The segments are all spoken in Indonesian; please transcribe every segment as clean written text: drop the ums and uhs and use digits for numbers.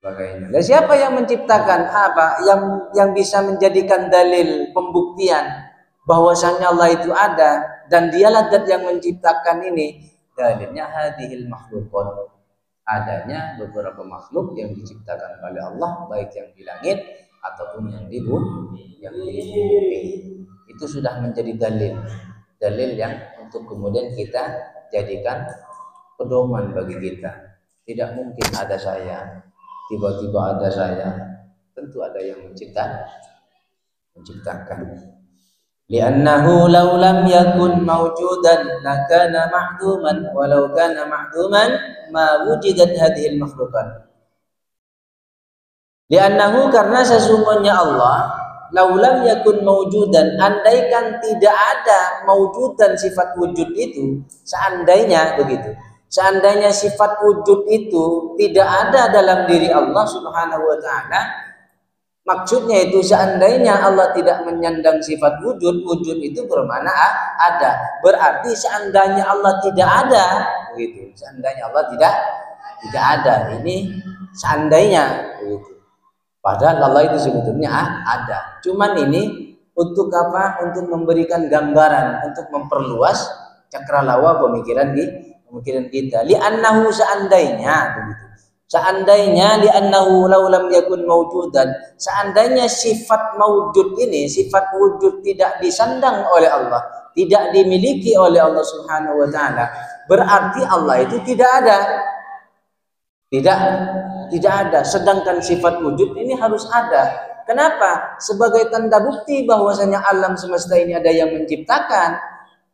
sebagainya. Dan siapa yang menciptakan apa? Yang bisa menjadikan dalil pembuktian bahwasanya Allah itu ada dan dialah zat yang menciptakan ini. Dalilnya hadhil makhluqat. Adanya beberapa makhluk yang diciptakan oleh Allah, baik yang di langit ataupun yang di bumi, itu sudah menjadi dalil yang untuk kemudian kita jadikan pedoman bagi kita. Tidak mungkin ada saya, tiba-tiba ada saya. Tentu ada yang menciptakan. Li'annahu law lam yakun mawjudan lakana ma'duman walau kana ma'duman ma wujidat hadhil makhluqat. Li'annahu karena sesungguhnya Allah law lam yakun mawjudan, andaikan tidak ada mawjudan sifat wujud itu, seandainya begitu. Seandainya sifat wujud itu tidak ada dalam diri Allah Subhanahu wa taala, maksudnya itu seandainya Allah tidak menyandang sifat wujud, wujud itu bermakna ada. Berarti seandainya Allah tidak ada, begitu. Seandainya Allah tidak ada. Ini seandainya, begitu. Padahal Allah itu sebetulnya ada. Cuman ini untuk apa? Untuk memberikan gambaran, untuk memperluas cakrawala pemikiran kita. Li'annahu seandainya, begitu. Seandainya li'annahu law lam yakun mawjudan, seandainya sifat mawjud ini, sifat wujud tidak disandang oleh Allah, tidak dimiliki oleh Allah Subhanahu wa taala, berarti Allah itu tidak ada. Tidak ada. Sedangkan sifat wujud ini harus ada. Kenapa? Sebagai tanda bukti bahwasanya alam semesta ini ada yang menciptakan.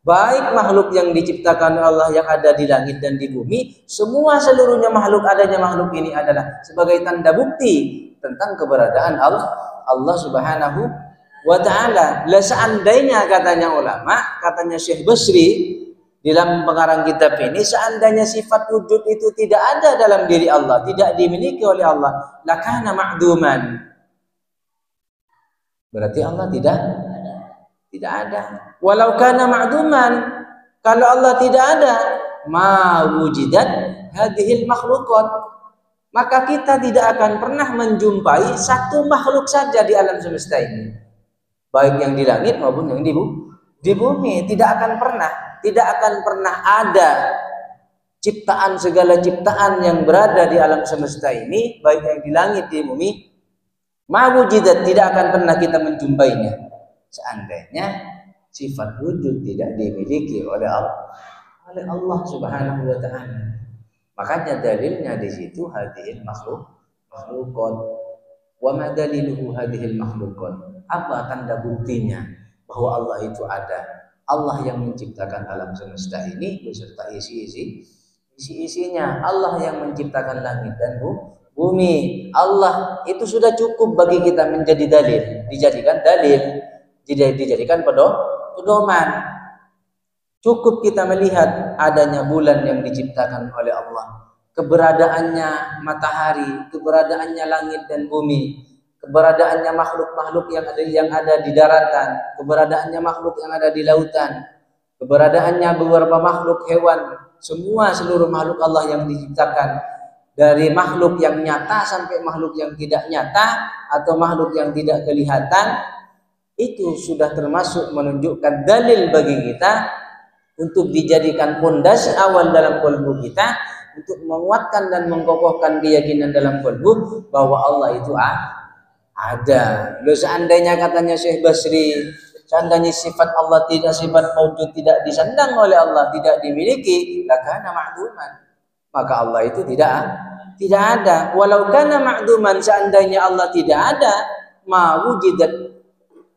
Baik makhluk yang diciptakan Allah yang ada di langit dan di bumi, semua seluruhnya makhluk, adanya makhluk ini adalah sebagai tanda bukti tentang keberadaan Allah Subhanahu wa taala. Lah seandainya, katanya ulama, katanya Syekh Basri dalam pengarang kitab ini, seandainya sifat wujud itu tidak ada dalam diri Allah, tidak dimiliki oleh Allah, lakana ma'duman. Berarti Allah tidak ada. Walau kana ma'duman, kalau Allah tidak ada, ma wujidat hadhil makhluqat, maka kita tidak akan pernah menjumpai satu makhluk saja di alam semesta ini, baik yang di langit maupun yang di bumi. Tidak akan pernah ada ciptaan, segala ciptaan yang berada di alam semesta ini, baik yang di langit di bumi, ma wujidat, tidak akan pernah kita menjumpainya seandainya sifat wujud tidak dimiliki oleh Allah Subhanahu wa taala. Makanya dalilnya di situ hadhil makhluqat. Wa ma daliluhu hadhil makhluqat? Apa tanda buktinya bahwa Allah itu ada? Allah yang menciptakan alam semesta ini beserta isi-isinya. Allah yang menciptakan langit dan bumi. Allah itu sudah cukup bagi kita menjadi dalil, dijadikan pedoman. Cukup kita melihat adanya bulan yang diciptakan oleh Allah, keberadaannya matahari, keberadaannya langit dan bumi, keberadaannya makhluk-makhluk yang ada di daratan, keberadaannya makhluk yang ada di lautan, keberadaannya beberapa makhluk hewan, seluruh makhluk Allah yang diciptakan, dari makhluk yang nyata sampai makhluk yang tidak nyata atau makhluk yang tidak kelihatan, itu sudah termasuk menunjukkan dalil bagi kita untuk dijadikan pondasi awal dalam kalbu kita, untuk menguatkan dan mengkokohkan keyakinan dalam kalbu bahwa Allah itu ada. Loh, seandainya, katanya Syekh Basri, seandainya sifat Allah tidak, sifat wujud tidak disandang oleh Allah, tidak dimiliki, lakana ma'duman, maka Allah itu tidak ada. Walau kana ma'duman, seandainya Allah tidak ada, ma wujidat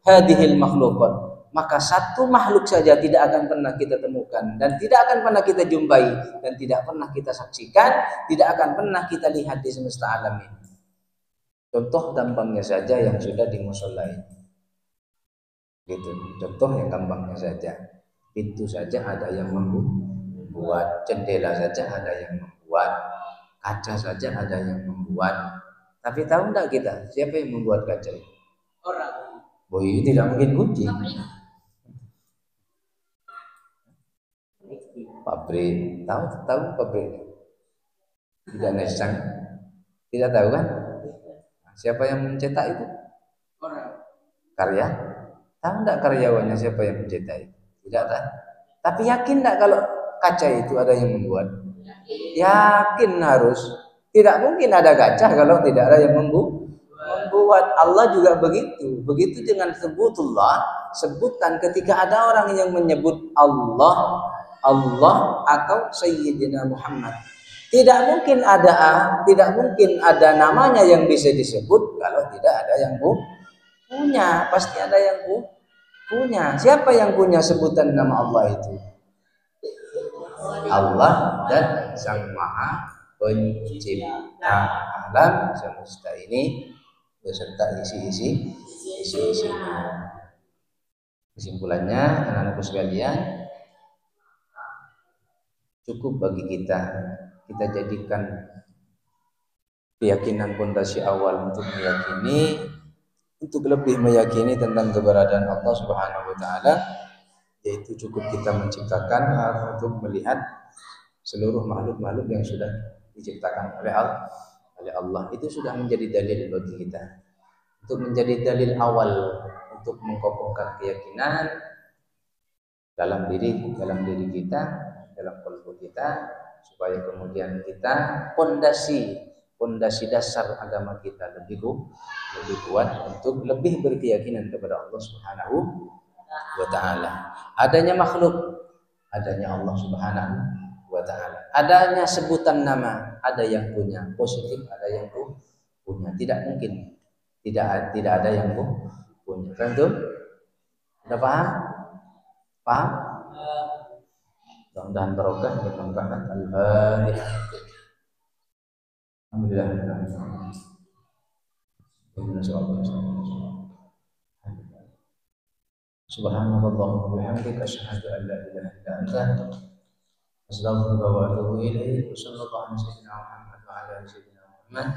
hadhil makhluqat, maka satu makhluk saja tidak akan pernah kita temukan dan tidak akan pernah kita jumpai dan tidak pernah kita saksikan, tidak akan pernah kita lihat di semesta alam ini. Contoh gampangnya saja yang sudah di mushola ini, gitu. Contoh yang gampangnya saja, pintu saja ada yang membuat, jendela saja ada yang membuat, kaca saja ada yang membuat. Tapi tahu enggak kita siapa yang membuat kaca itu? Orang. Boy, tidak mungkin kucing. Pabrik, tahu pabrik. Tidak nesang, Tidak tahu kan? Siapa yang mencetak itu? Karya. Tahu enggak karyawannya siapa yang mencetak itu? Tidak tahu. Tapi yakin enggak kalau kaca itu ada yang membuat? Yakin harus. Tidak mungkin ada kaca kalau tidak ada yang membuat. Allah juga begitu. Begitu dengan sebutullah, sebutan ketika ada orang yang menyebut Allah, Allah atau Sayyidina Muhammad. Tidak mungkin ada namanya yang bisa disebut kalau tidak ada yang punya. Pasti ada yang punya. Siapa yang punya sebutan nama Allah itu? Allah dan Sang Maha Pencipta alam semesta ini beserta isi-isinya. Kesimpulannya, anak-anakku sekalian, cukup bagi kita jadikan keyakinan pondasi awal untuk lebih meyakini tentang keberadaan Allah Subhanahu wa taala, yaitu cukup kita menciptakan untuk melihat seluruh makhluk-makhluk yang sudah diciptakan oleh Allah. Itu sudah menjadi dalil bagi kita, untuk menjadi dalil awal untuk mengkokohkan keyakinan dalam diri kita, dalam kalbu kita, supaya kemudian kita pondasi dasar agama kita lebih kuat untuk lebih berkeyakinan kepada Allah Subhanahu wa taala. Adanya makhluk, adanya Allah Subhanahu wa taala. Adanya sebutan nama, ada yang punya positif, ada yang punya. Tidak mungkin tidak ada yang punya. Tentu sudah paham? Paham? Mudah-mudahan barokah bermanfaat. Al-Fatihah. Alhamdulillah. Subhanallahumma wa bihamdika asyhadu an la ilaha illa anta astaghfiruka wa atubu ilaik. Sallallahu alaihi Muhammad wa ala ali sayyidina Muhammad.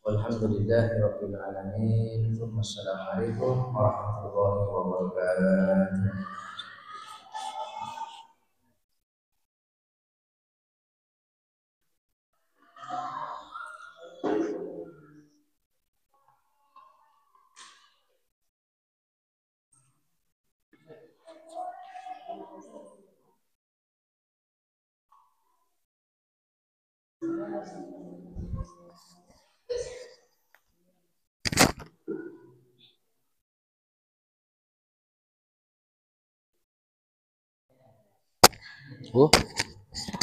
Walhamdulillahi rabbil alamin. Wassalamualaikum warahmatullahi wabarakatuh. Oh.